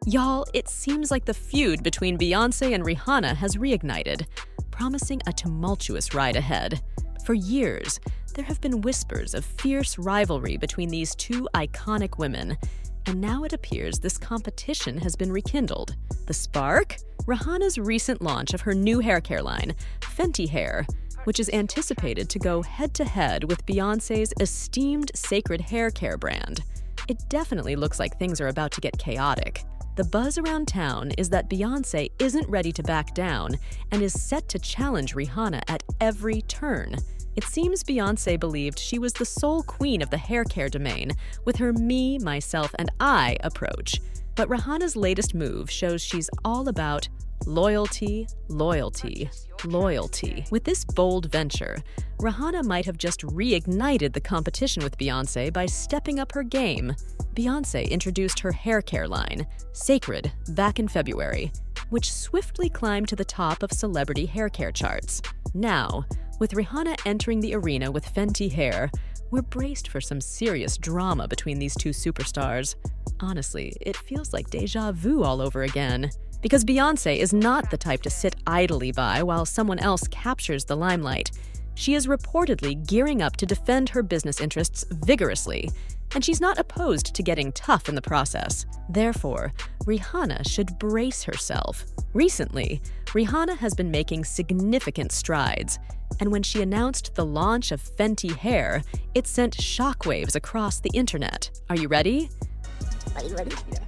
Y'all, it seems like the feud between Beyoncé and Rihanna has reignited, promising a tumultuous ride ahead. For years, there have been whispers of fierce rivalry between these two iconic women, and now it appears this competition has been rekindled. The spark? Rihanna's recent launch of her new hair care line, Fenty Hair, which is anticipated to go head-to-head with Beyoncé's esteemed sacred hair care brand. It definitely looks like things are about to get chaotic. The buzz around town is that Beyoncé isn't ready to back down and is set to challenge Rihanna at every turn. It seems Beyoncé believed she was the sole queen of the hair care domain with her me, myself, and I approach. But Rihanna's latest move shows she's all about loyalty, loyalty, loyalty. With this bold venture, Rihanna might have just reignited the competition with Beyoncé by stepping up her game. Beyoncé introduced her hair care line, Sacred, back in February, which swiftly climbed to the top of celebrity hair care charts. Now, with Rihanna entering the arena with Fenty Hair, we're braced for some serious drama between these two superstars. Honestly, it feels like déjà vu all over again. Because Beyoncé is not the type to sit idly by while someone else captures the limelight. She is reportedly gearing up to defend her business interests vigorously, and she's not opposed to getting tough in the process. Therefore, Rihanna should brace herself. Recently, Rihanna has been making significant strides, and when she announced the launch of Fenty Hair, it sent shockwaves across the internet. Are you ready? Are you ready? Yeah.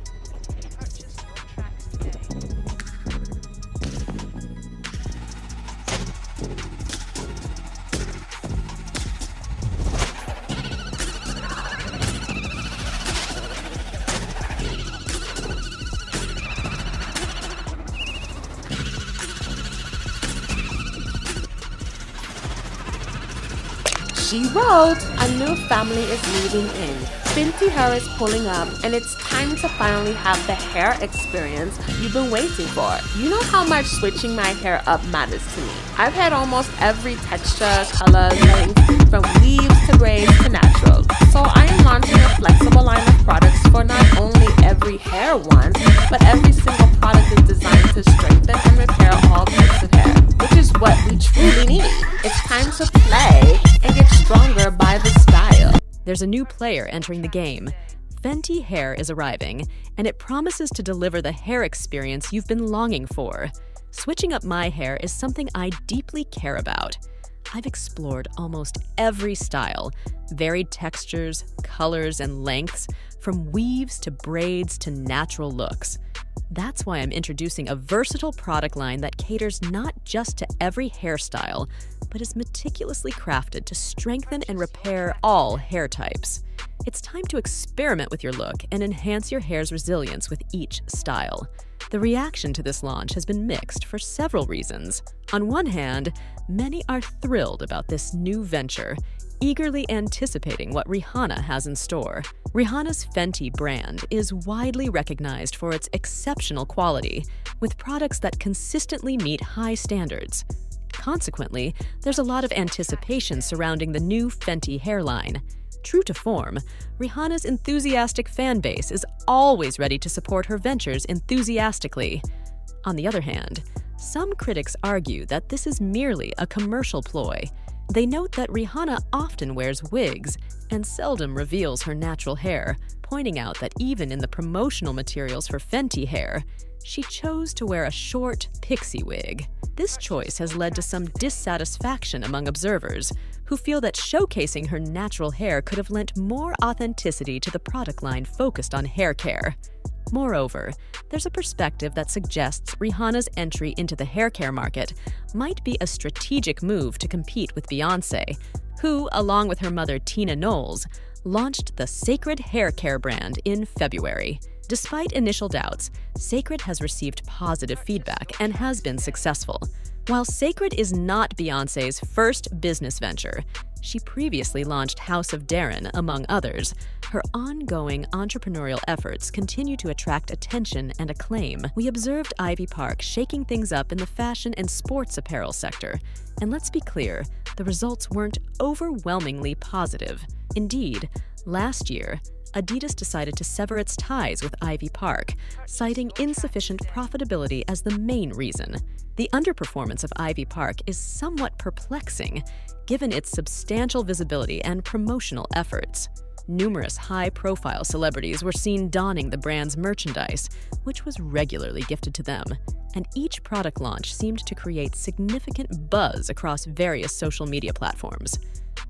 She wrote, "A new family is moving in. Fenty Hair is pulling up, and it's time to finally have the hair experience you've been waiting for. You know how much switching my hair up matters to me. I've had almost every texture, color, length, from weaves to braids to natural. So I am launching a flexible line of products for not only every hair want, but every single product is designed to strengthen and repair all types of hair, which is what we truly need. It's time to play and get stronger by the style." There's a new player entering the game. Fenty Hair is arriving, and it promises to deliver the hair experience you've been longing for. Switching up my hair is something I deeply care about. I've explored almost every style, varied textures, colors, and lengths, from weaves to braids to natural looks. That's why I'm introducing a versatile product line that caters not just to every hairstyle, but is meticulously crafted to strengthen and repair all hair types. It's time to experiment with your look and enhance your hair's resilience with each style. The reaction to this launch has been mixed for several reasons. On one hand, many are thrilled about this new venture, eagerly anticipating what Rihanna has in store. Rihanna's Fenty brand is widely recognized for its exceptional quality, with products that consistently meet high standards. Consequently, there's a lot of anticipation surrounding the new Fenty hairline. True to form, Rihanna's enthusiastic fan base is always ready to support her ventures enthusiastically. On the other hand, some critics argue that this is merely a commercial ploy. They note that Rihanna often wears wigs and seldom reveals her natural hair, pointing out that even in the promotional materials for Fenty Hair, she chose to wear a short, pixie wig. This choice has led to some dissatisfaction among observers, who feel that showcasing her natural hair could have lent more authenticity to the product line focused on hair care. Moreover, there's a perspective that suggests Rihanna's entry into the hair care market might be a strategic move to compete with Beyoncé, who, along with her mother Tina Knowles, launched the Sacred hair care brand in February. Despite initial doubts, Sacred has received positive feedback and has been successful. While Sacred is not Beyoncé's first business venture, she previously launched House of Darren, among others. Her ongoing entrepreneurial efforts continue to attract attention and acclaim. We observed Ivy Park shaking things up in the fashion and sports apparel sector, and let's be clear, the results weren't overwhelmingly positive. Indeed, last year, Adidas decided to sever its ties with Ivy Park, citing insufficient profitability as the main reason. The underperformance of Ivy Park is somewhat perplexing, given its substantial visibility and promotional efforts. Numerous high-profile celebrities were seen donning the brand's merchandise, which was regularly gifted to them, and each product launch seemed to create significant buzz across various social media platforms.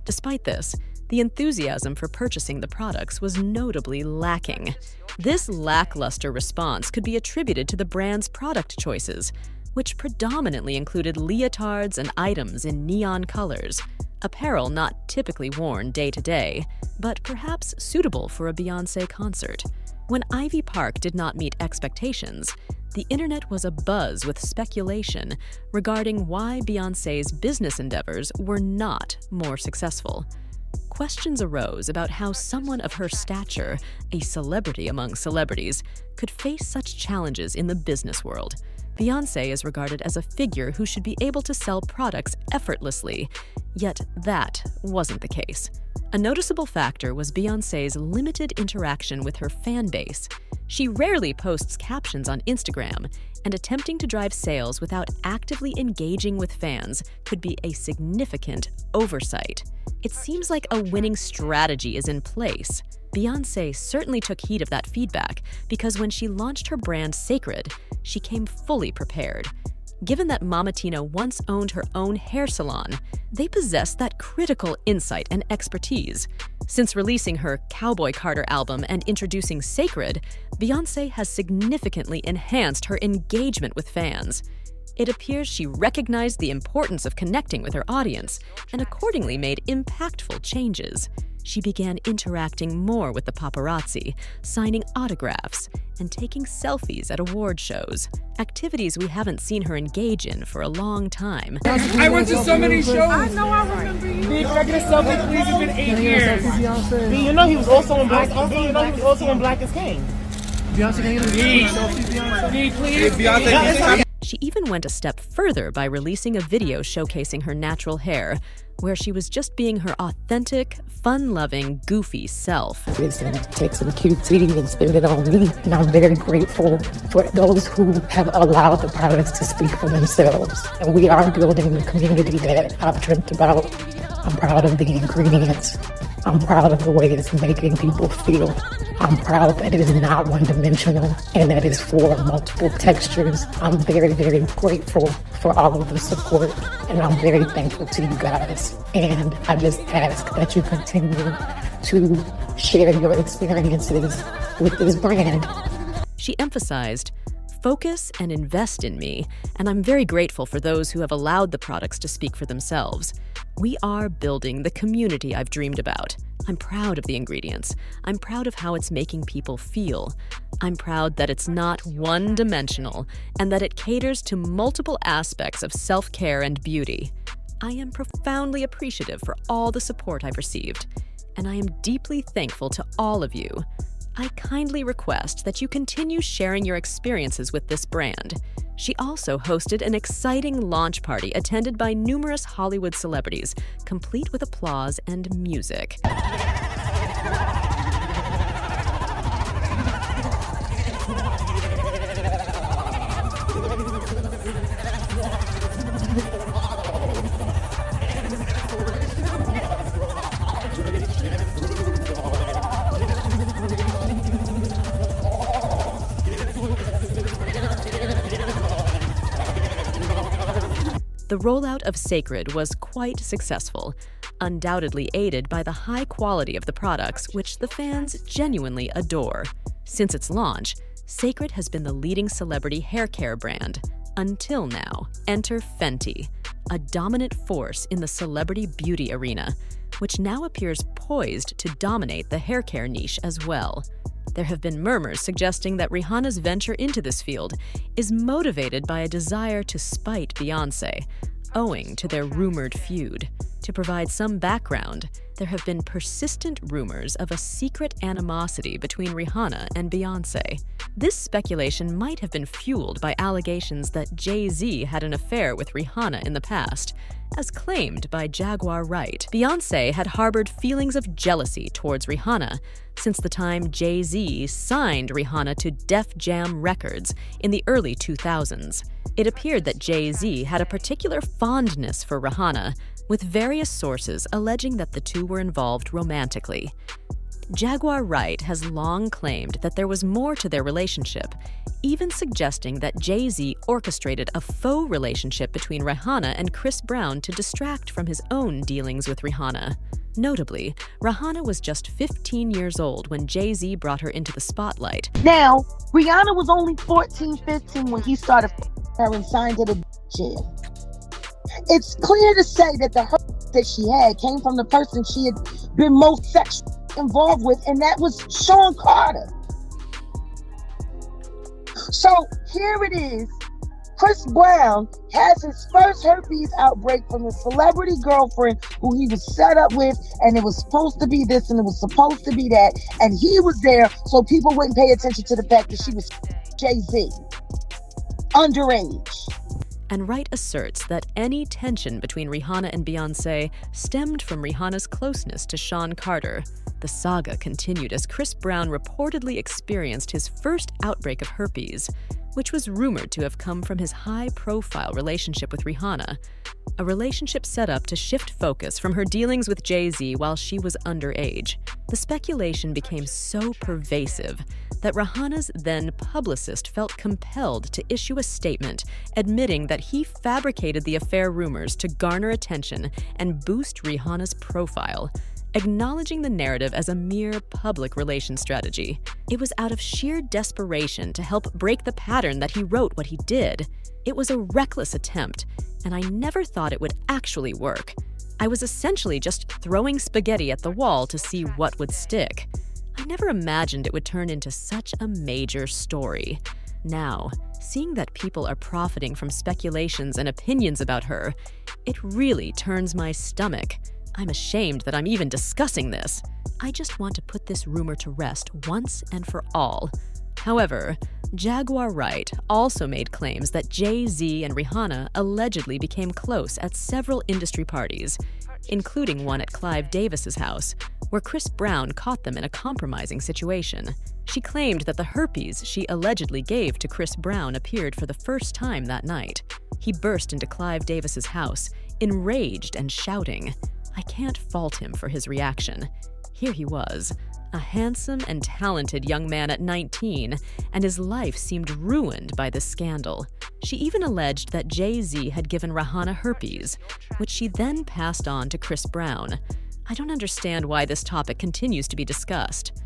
Despite this, the enthusiasm for purchasing the products was notably lacking. This lackluster response could be attributed to the brand's product choices, which predominantly included leotards and items in neon colors, apparel not typically worn day to day, but perhaps suitable for a Beyoncé concert. When Ivy Park did not meet expectations, the internet was abuzz with speculation regarding why Beyoncé's business endeavors were not more successful. Questions arose about how someone of her stature, a celebrity among celebrities, could face such challenges in the business world. Beyoncé is regarded as a figure who should be able to sell products effortlessly, yet that wasn't the case. A noticeable factor was Beyoncé's limited interaction with her fan base. She rarely posts captions on Instagram, and attempting to drive sales without actively engaging with fans could be a significant oversight. It seems like a winning strategy is in place. Beyoncé certainly took heed of that feedback because when she launched her brand Sacred, she came fully prepared. Given that Mama Tina once owned her own hair salon, they possess that critical insight and expertise. Since releasing her Cowboy Carter album and introducing Sacred, Beyoncé has significantly enhanced her engagement with fans. It appears she recognized the importance of connecting with her audience and accordingly made impactful changes. She began interacting more with the paparazzi, signing autographs, and taking selfies at award shows, activities we haven't seen her engage in for a long time. I went to so many shows. I know, I remember you. B, can I get a selfie, please? It's been 8 years. B, you know he was also in Black. B, you know he was also in Black is King. Beyonce, can you get a selfie, Beyonce? B, please. Beyonce, She even went a step further by releasing a video showcasing her natural hair, where she was just being her authentic, fun-loving, goofy self. And take some QT and spend it on me. And I'm very grateful for those who have allowed the products to speak for themselves. And we are building the community that I've dreamt about. I'm proud of the ingredients. I'm proud of the way it's making people feel. I'm proud that it is not one-dimensional and that it's for multiple textures. I'm very, very grateful for all of the support, and I'm very thankful to you guys. And I just ask that you continue to share your experiences with this brand. She emphasized, "Focus and invest in me, and I'm very grateful for those who have allowed the products to speak for themselves. We are building the community I've dreamed about. I'm proud of the ingredients. I'm proud of how it's making people feel. I'm proud that it's not one-dimensional and that it caters to multiple aspects of self-care and beauty. I am profoundly appreciative for all the support I've received, and I am deeply thankful to all of you. I kindly request that you continue sharing your experiences with this brand." She also hosted an exciting launch party attended by numerous Hollywood celebrities, complete with applause and music. The rollout of Sacred was quite successful, undoubtedly aided by the high quality of the products, which the fans genuinely adore. Since its launch, Sacred has been the leading celebrity hair care brand. Until now, enter Fenty, a dominant force in the celebrity beauty arena, which now appears poised to dominate the hair care niche as well. There have been murmurs suggesting that Rihanna's venture into this field is motivated by a desire to spite Beyoncé, owing to their rumored feud. To provide some background, there have been persistent rumors of a secret animosity between Rihanna and Beyoncé. This speculation might have been fueled by allegations that Jay-Z had an affair with Rihanna in the past, as claimed by Jaguar Wright. Beyoncé had harbored feelings of jealousy towards Rihanna since the time Jay-Z signed Rihanna to Def Jam Records in the early 2000s. It appeared that Jay-Z had a particular fondness for Rihanna, with various sources alleging that the two were involved romantically. Jaguar Wright has long claimed that there was more to their relationship, even suggesting that Jay-Z orchestrated a faux relationship between Rihanna and Chris Brown to distract from his own dealings with Rihanna. Notably, Rihanna was just 15 years old when Jay-Z brought her into the spotlight. Now, Rihanna was only 14, 15 when he started her and signed to the jail. It's clear to say that the hurt that she had came from the person she had been most sexually involved with, and that was Sean Carter. So here it is. Chris Brown has his first herpes outbreak from a celebrity girlfriend who he was set up with, and it was supposed to be this and it was supposed to be that, and he was there so people wouldn't pay attention to the fact that she was Jay-Z, underage. And Wright asserts that any tension between Rihanna and Beyoncé stemmed from Rihanna's closeness to Sean Carter. The saga continued as Chris Brown reportedly experienced his first outbreak of herpes, which was rumored to have come from his high-profile relationship with Rihanna, a relationship set up to shift focus from her dealings with Jay-Z while she was underage. The speculation became so pervasive that Rihanna's then publicist felt compelled to issue a statement admitting that he fabricated the affair rumors to garner attention and boost Rihanna's profile, acknowledging the narrative as a mere public relations strategy. It was out of sheer desperation to help break the pattern that he wrote what he did. It was a reckless attempt, and I never thought it would actually work. I was essentially just throwing spaghetti at the wall to see what would stick. I never imagined it would turn into such a major story. Now, seeing that people are profiting from speculations and opinions about her, it really turns my stomach. I'm ashamed that I'm even discussing this. I just want to put this rumor to rest once and for all. However, Jaguar Wright also made claims that Jay-Z and Rihanna allegedly became close at several industry parties, including one at Clive Davis's house, where Chris Brown caught them in a compromising situation. She claimed that the herpes she allegedly gave to Chris Brown appeared for the first time that night. He burst into Clive Davis's house, enraged and shouting. I can't fault him for his reaction. Here he was, a handsome and talented young man at 19, and his life seemed ruined by this scandal. She even alleged that Jay-Z had given Rihanna herpes, which she then passed on to Chris Brown. I don't understand why this topic continues to be discussed.